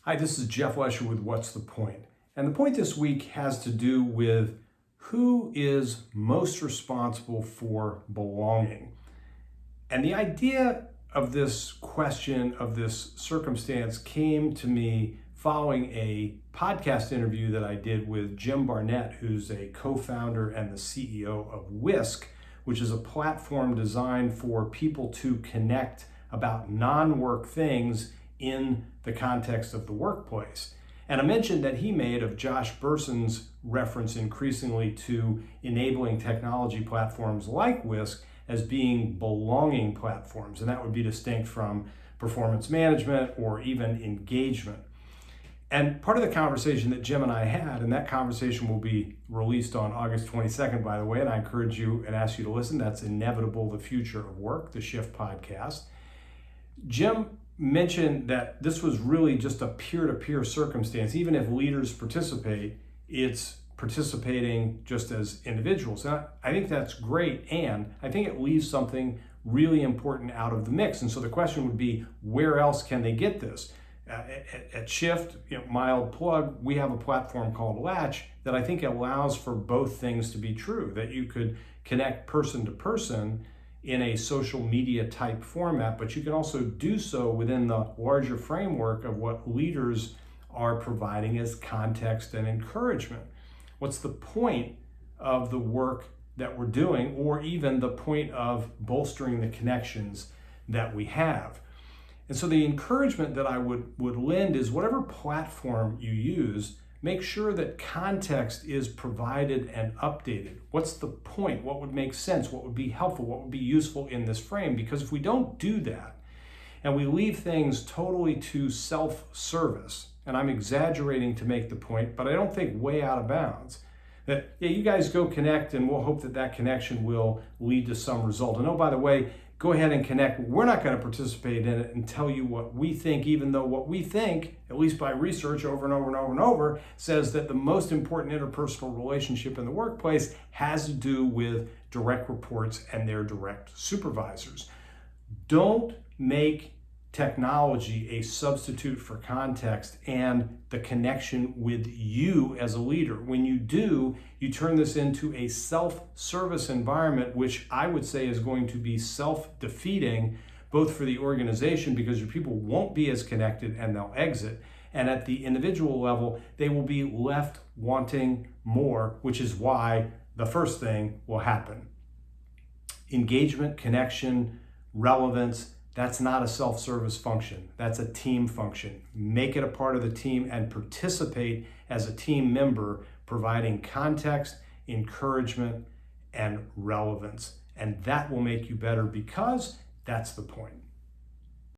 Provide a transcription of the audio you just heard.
Hi, this is Jeff Lesher with What's the Point? And the point this week has to do with who is most responsible for belonging. And the idea of this question, of this circumstance, came to me following a podcast interview that I did with Jim Barnett, who's a co-founder and the CEO of Whisk, which is a platform designed for people to connect about non-work things in the context of the workplace. And a mention that he made of Josh Berson's reference increasingly to enabling technology platforms like Whisk as being belonging platforms, and that would be distinct from performance management or even engagement. And part of the conversation that Jim and I had, and that conversation will be released on August 22nd, by the way, and I encourage you and ask you to listen. That's Inevitable, the Future of Work, the Shift podcast. Jim mentioned that this was really just a peer-to-peer circumstance. Even if leaders participate, it's participating just as individuals. And I think that's great, and I think it leaves something really important out of the mix. And so the question would be, where else can they get this? At Shift, mild plug, we have a platform called Latch that I think allows for both things to be true, that you could connect person to person in a social media type format, but you can also do so within the larger framework of what leaders are providing as context and encouragement. What's the point of the work that we're doing, or even the point of bolstering the connections that we have? And so the encouragement that I would lend is, whatever platform you use, make sure that context is provided and updated. What's the point? What would make sense? What would be helpful? What would be useful in this frame? Because if we don't do that, and we leave things totally to self-service, and I'm exaggerating to make the point, but I don't think way out of bounds, that, yeah, you guys go connect and we'll hope that that connection will lead to some result. And oh, by the way, go ahead and connect. We're not going to participate in it and tell you what we think, even though what we think, at least by research over and over and over and over, says that the most important interpersonal relationship in the workplace has to do with direct reports and their direct supervisors. Don't make technology a substitute for context and the connection with you as a leader. When you do, you turn this into a self-service environment, which I would say is going to be self-defeating, both for the organization, because your people won't be as connected and they'll exit, and at the individual level, they will be left wanting more, which is why the first thing will happen. Engagement, connection, relevance, that's not a self-service function. That's a team function. Make it a part of the team and participate as a team member, providing context, encouragement, and relevance. And that will make you better, because that's the point.